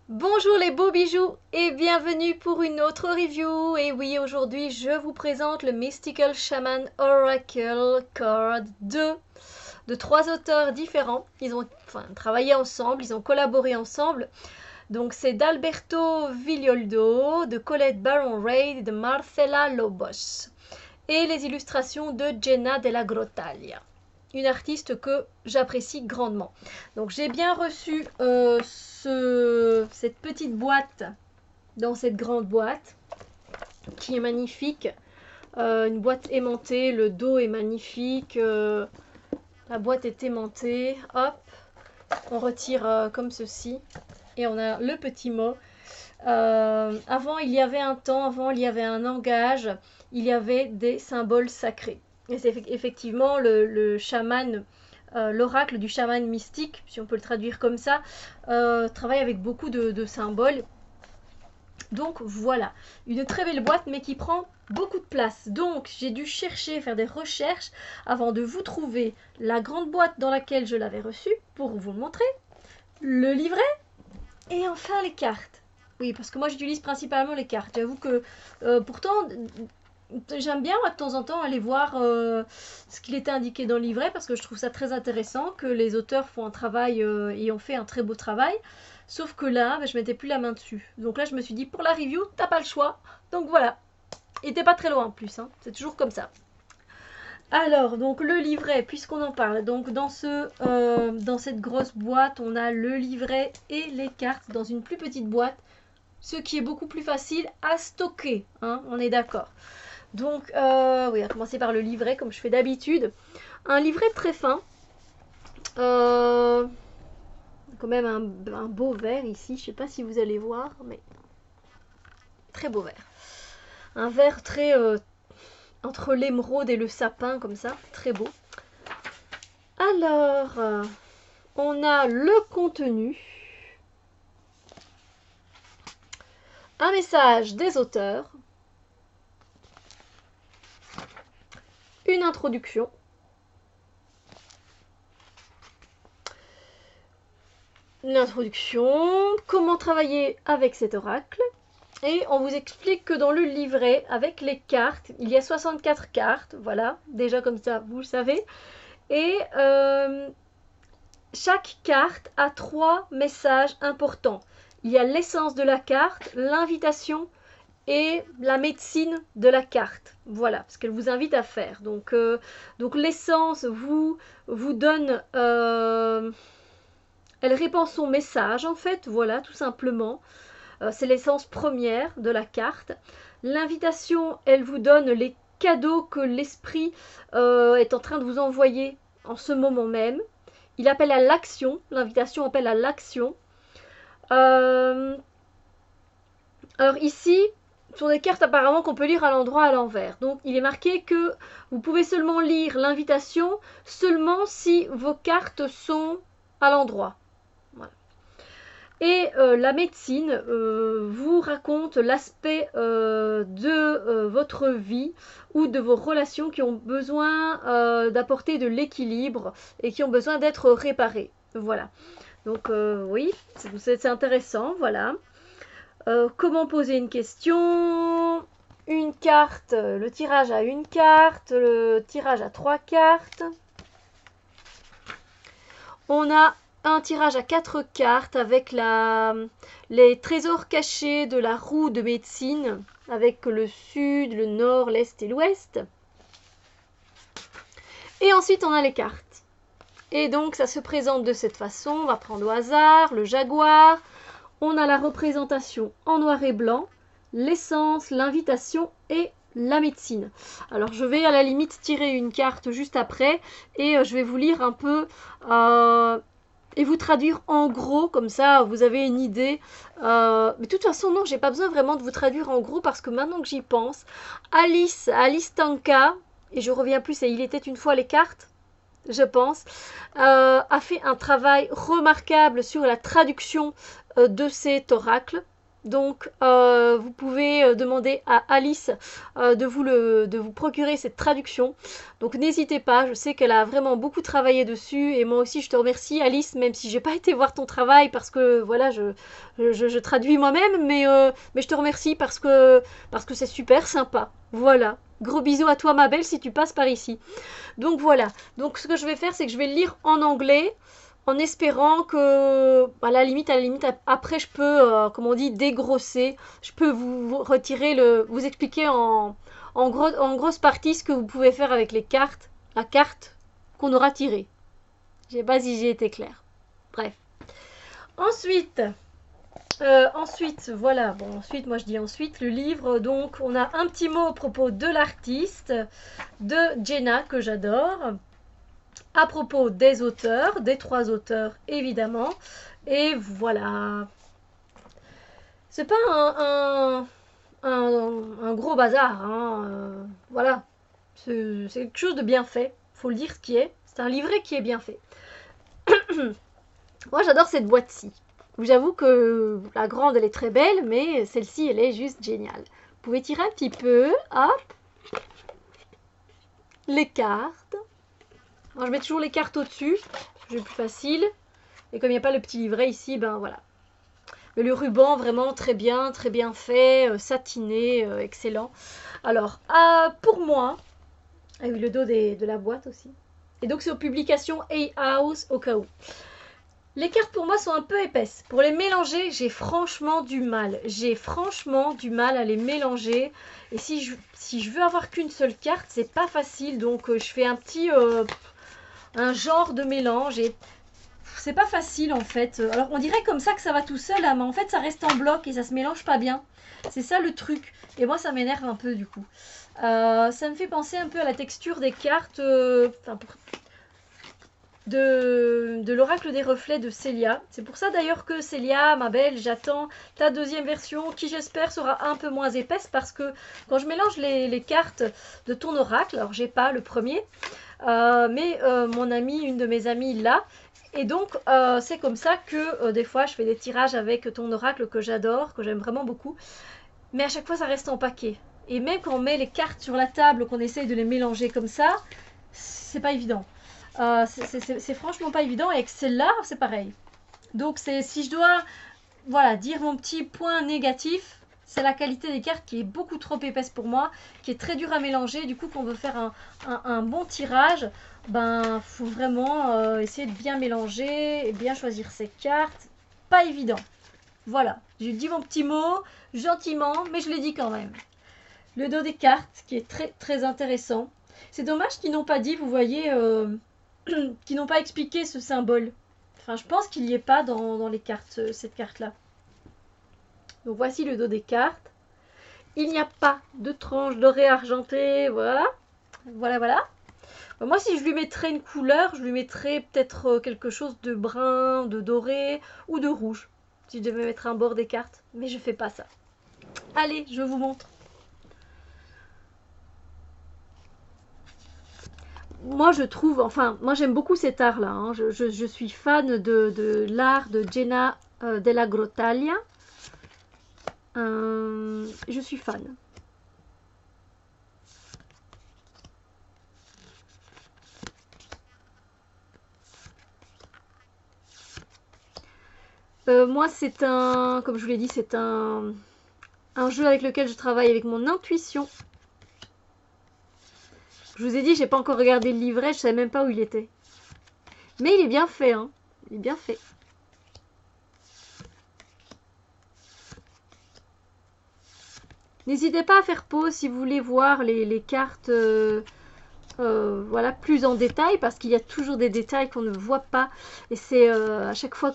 Bonjour les beaux bijoux et bienvenue pour une autre review. Et oui, aujourd'hui je vous présente le Mystical Shaman Oracle Card 2 de trois auteurs différents. Ils ont travaillé ensemble, ils ont collaboré ensemble. Donc c'est d'Alberto Villoldo, de Colette Baron-Reid et de Marcela Lobos. Et les illustrations de Jenna Della Grottaglia, une artiste que j'apprécie grandement. Donc j'ai bien reçu cette petite boîte dans cette grande boîte qui est magnifique. Une boîte aimantée, le dos est magnifique, la boîte est aimantée. Hop, on retire comme ceci et on a le petit mot. Avant il y avait un temps, avant il y avait un langage, il y avait des symboles sacrés. Et c'est effectivement le chaman, l'oracle du chaman mystique, si on peut le traduire comme ça, travaille avec beaucoup de symboles. Donc voilà, une très belle boîte mais qui prend beaucoup de place. Donc j'ai dû chercher, faire des recherches avant de vous trouver la grande boîte dans laquelle je l'avais reçue pour vous le montrer, le livret et enfin les cartes. Oui, parce que moi j'utilise principalement les cartes. J'avoue que pourtant j'aime bien moi, de temps en temps aller voir ce qu'il était indiqué dans le livret parce que je trouve ça très intéressant que les auteurs font un travail et ont fait un très beau travail. Sauf que là, je mettais plus la main dessus. Donc là, je me suis dit pour la review, t'as pas le choix. Donc voilà. Et t'es pas très loin en plus, hein. C'est toujours comme ça. Alors, donc le livret, puisqu'on en parle, donc dans cette grosse boîte, on a le livret et les cartes dans une plus petite boîte, ce qui est beaucoup plus facile à stocker, hein, on est d'accord. Donc, oui, on va commencer par le livret, comme je fais d'habitude. Un livret très fin. Quand même un beau vert ici, je sais pas si vous allez voir, mais très beau vert. Un vert très entre l'émeraude et le sapin, comme ça, très beau. Alors, on a le contenu. Un message des auteurs. Une introduction. Une introduction. Comment travailler avec cet oracle. Et on vous explique que dans le livret, avec les cartes, il y a 64 cartes. Voilà, déjà comme ça, vous le savez. Et chaque carte a 3 messages importants. Il y a l'essence de la carte, l'invitation et la médecine de la carte. Voilà, ce qu'elle vous invite à faire. Donc l'essence vous donne... elle répand son message, en fait, voilà, tout simplement. C'est l'essence première de la carte. L'invitation, elle vous donne les cadeaux que l'esprit est en train de vous envoyer en ce moment même. Il appelle à l'action. L'invitation appelle à l'action. Alors ici, ce sont des cartes apparemment qu'on peut lire à l'endroit à l'envers. Donc il est marqué que vous pouvez seulement lire l'invitation seulement si vos cartes sont à l'endroit. Voilà. Et la médecine vous raconte l'aspect de votre vie ou de vos relations qui ont besoin d'apporter de l'équilibre et qui ont besoin d'être réparées. Voilà. Donc oui, c'est intéressant, voilà. Comment poser une question? Une carte, le tirage à une carte, le tirage à 3 cartes. On a un tirage à 4 cartes avec les trésors cachés de la roue de médecine, avec le sud, le nord, l'est et l'ouest. Et ensuite, on a les cartes. Et donc, ça se présente de cette façon. On va prendre au hasard le jaguar. On a la représentation en noir et blanc, l'essence, l'invitation et la médecine. Alors, je vais à la limite tirer une carte juste après et je vais vous lire un peu... et vous traduire en gros, comme ça vous avez une idée. Mais de toute façon, non, j'ai pas besoin vraiment de vous traduire en gros parce que maintenant que j'y pense, Alice Tanka, et je reviens plus, et il était une fois les cartes, je pense, a fait un travail remarquable sur la traduction de cet oracle. Donc, vous pouvez demander à Alice de vous procurer cette traduction. Donc, n'hésitez pas. Je sais qu'elle a vraiment beaucoup travaillé dessus. Et moi aussi, je te remercie, Alice, même si j'ai pas été voir ton travail parce que, voilà, je traduis moi-même. Mais je te remercie parce que c'est super sympa. Voilà. Gros bisous à toi, ma belle, si tu passes par ici. Donc, voilà. Donc, ce que je vais faire, c'est que je vais le lire en anglais en espérant que, à la limite, après, je peux, comme on dit, dégrosser. Je peux vous retirer vous expliquer en grosse partie ce que vous pouvez faire avec les cartes, la carte qu'on aura tirée. Je sais pas si j'ai été claire. Bref. Ensuite, voilà. Bon, ensuite, moi je dis ensuite, le livre. Donc, on a un petit mot à propos de l'artiste, de Jenna, que j'adore. À propos des auteurs, des 3 auteurs évidemment, et voilà. C'est pas un gros bazar, hein. Voilà. C'est quelque chose de bien fait, faut le dire ce qui est. C'est un livret qui est bien fait. Moi j'adore cette boîte-ci. J'avoue que la grande elle est très belle, mais celle-ci elle est juste géniale. Vous pouvez tirer un petit peu, hop, les cartes. Alors, je mets toujours les cartes au-dessus, c'est plus facile. Et comme il n'y a pas le petit livret ici, ben voilà. Mais le ruban, vraiment très bien fait, satiné, excellent. Alors, pour moi, ah oui, le dos de la boîte aussi. Et donc, c'est aux publications Hay House au cas où. Les cartes pour moi sont un peu épaisses. Pour les mélanger, j'ai franchement du mal. J'ai franchement du mal à les mélanger. Et si je veux avoir qu'une seule carte, c'est pas facile. Donc, je fais un genre de mélange. Et c'est pas facile en fait. Alors on dirait comme ça que ça va tout seul, hein, mais en fait ça reste en bloc et ça se mélange pas bien. C'est ça le truc. Et moi ça m'énerve un peu du coup. Ça me fait penser un peu à la texture des cartes de l'oracle des reflets de Célia. C'est pour ça d'ailleurs que Célia, ma belle, j'attends ta deuxième version qui j'espère sera un peu moins épaisse parce que quand je mélange les cartes de ton oracle, alors j'ai pas le premier, mais mon amie, une de mes amies l'a. Et donc, c'est comme ça que des fois, je fais des tirages avec ton oracle que j'adore, que j'aime vraiment beaucoup. Mais à chaque fois, ça reste en paquet. Et même quand on met les cartes sur la table, qu'on essaye de les mélanger comme ça, c'est pas évident. C'est franchement pas évident. Et avec celle-là, c'est pareil. Donc, si je dois voilà, dire mon petit point négatif, c'est la qualité des cartes qui est beaucoup trop épaisse pour moi, qui est très dure à mélanger. Du coup, quand on veut faire un bon tirage, ben faut vraiment essayer de bien mélanger et bien choisir ses cartes. Pas évident. Voilà, j'ai dit mon petit mot gentiment, mais je l'ai dit quand même. Le dos des cartes qui est très très intéressant. C'est dommage qu'ils n'ont pas dit, vous voyez, qu'ils n'ont pas expliqué ce symbole. Enfin, je pense qu'il n'y est pas dans les cartes, cette carte-là. Donc voici le dos des cartes. Il n'y a pas de tranche dorée argentée, voilà. Voilà. Moi, si je lui mettrais une couleur, je lui mettrais peut-être quelque chose de brun, de doré ou de rouge. Si je devais mettre un bord des cartes. Mais je fais pas ça. Allez, je vous montre. Moi, je trouve, enfin, moi j'aime beaucoup cet art-là. Hein. Je suis fan de l'art de Jenna della Grottaglia. Je suis fan. Moi, c'est comme je vous l'ai dit, c'est un jeu avec lequel je travaille avec mon intuition. Je vous ai dit, j'ai pas encore regardé le livret, je savais même pas où il était. Mais il est bien fait, hein. Il est bien fait. N'hésitez pas à faire pause si vous voulez voir les cartes voilà, plus en détail, parce qu'il y a toujours des détails qu'on ne voit pas. Et c'est à chaque fois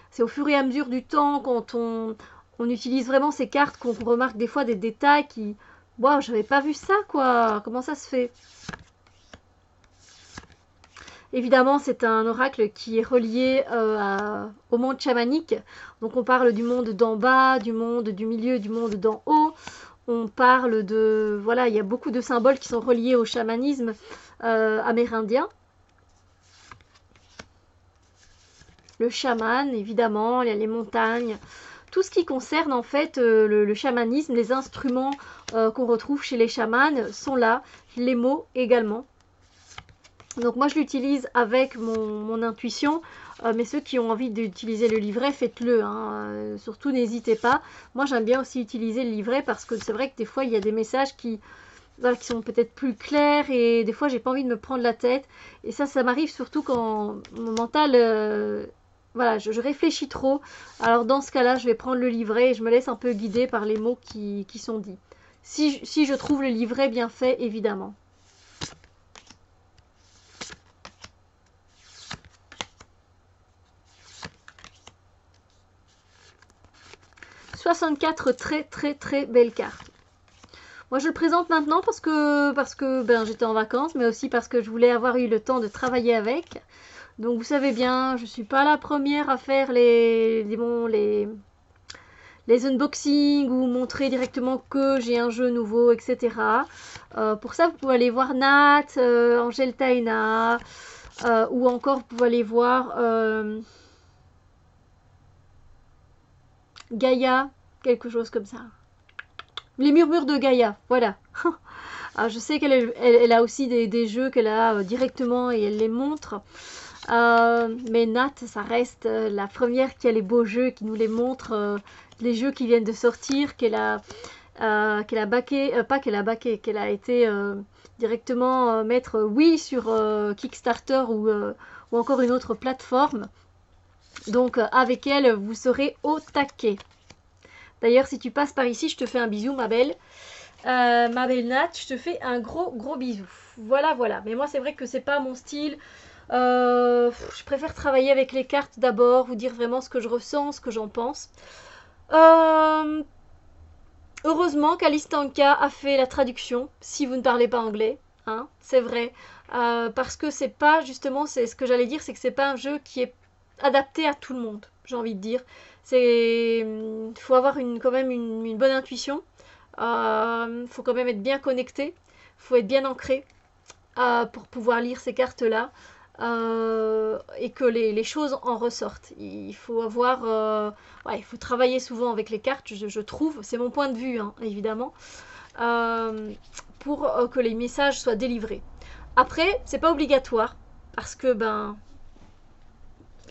c'est au fur et à mesure du temps, quand on utilise vraiment ces cartes, qu'on remarque des fois des détails qui... Waouh, j'avais pas vu ça, quoi. Comment ça se fait? Évidemment, c'est un oracle qui est relié au monde chamanique. Donc on parle du monde d'en bas, du monde du milieu, du monde d'en haut. On parle de... Voilà, il y a beaucoup de symboles qui sont reliés au chamanisme amérindien. Le chaman, évidemment, il y a les montagnes. tout ce qui concerne en fait le chamanisme, les instruments qu'on retrouve chez les chamans sont là, les mots également. Donc moi je l'utilise avec mon intuition, mais ceux qui ont envie d'utiliser le livret, faites-le, hein. Surtout n'hésitez pas. Moi j'aime bien aussi utiliser le livret parce que c'est vrai que des fois il y a des messages qui sont peut-être plus clairs et des fois j'ai pas envie de me prendre la tête. Et ça m'arrive surtout quand mon mental, voilà, je réfléchis trop. Alors dans ce cas-là, je vais prendre le livret et je me laisse un peu guider par les mots qui sont dits. Si je trouve le livret bien fait, évidemment. « 64 très belles cartes. Moi je le présente maintenant parce que ben, j'étais en vacances, mais aussi parce que je voulais avoir eu le temps de travailler avec. Donc vous savez bien, je suis pas la première à faire les unboxings ou montrer directement que j'ai un jeu nouveau, etc. Pour ça, vous pouvez aller voir Nat, Angel Taina, ou encore vous pouvez aller voir Gaïa, quelque chose comme ça. Les murmures de Gaïa, voilà. Je sais qu'elle a aussi des jeux qu'elle a directement et elle les montre. Mais Nat, ça reste la première qui a les beaux jeux, qui nous les montre, les jeux qui viennent de sortir, qu'elle a backé, pas qu'elle a backé, qu'elle a été directement mettre oui sur Kickstarter ou encore une autre plateforme. Donc avec elle, vous serez au taquet. D'ailleurs, si tu passes par ici, je te fais un bisou, ma belle. Ma belle Nat, je te fais un gros bisou. Voilà. Mais moi, c'est vrai que c'est pas mon style. Je préfère travailler avec les cartes d'abord, vous dire vraiment ce que je ressens, ce que j'en pense. Heureusement qu'Alice Tanka a fait la traduction, si vous ne parlez pas anglais, hein, c'est vrai. Parce que c'est pas, justement, c'est ce que j'allais dire, c'est que c'est pas un jeu qui est adapté à tout le monde, j'ai envie de dire. Faut avoir quand même une bonne intuition. Faut quand même être bien connecté. Faut être bien ancré pour pouvoir lire ces cartes-là. Et que les choses en ressortent. Il faut avoir... il faut travailler souvent avec les cartes, je trouve. C'est mon point de vue, hein, évidemment. Pour que les messages soient délivrés. Après, c'est pas obligatoire. Parce que,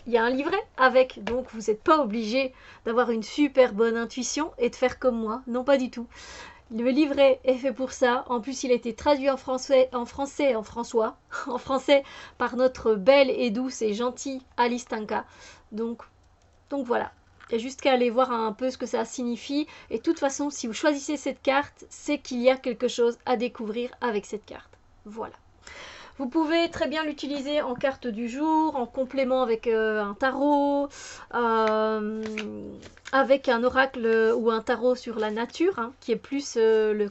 il y a un livret avec, donc vous n'êtes pas obligé d'avoir une super bonne intuition et de faire comme moi, non pas du tout. Le livret est fait pour ça, en plus il a été traduit en français par notre belle et douce et gentille Alice Tanka. Donc voilà, il y a juste qu'à aller voir un peu ce que ça signifie, et de toute façon si vous choisissez cette carte, c'est qu'il y a quelque chose à découvrir avec cette carte. Voilà. Vous pouvez très bien l'utiliser en carte du jour, en complément avec un tarot, avec un oracle ou un tarot sur la nature, hein, qui est plus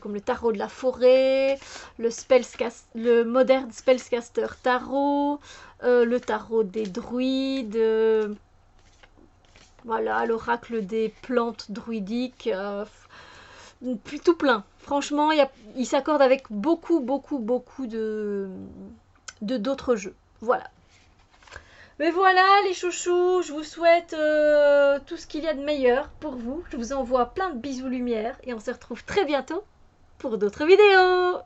comme le tarot de la forêt, le Modern Spellcaster Tarot, le tarot des druides, voilà, l'oracle des plantes druidiques, tout plein. Franchement, il s'accorde avec beaucoup d'autres jeux. Voilà. Mais voilà les chouchous, je vous souhaite tout ce qu'il y a de meilleur pour vous. Je vous envoie plein de bisous lumière et on se retrouve très bientôt pour d'autres vidéos.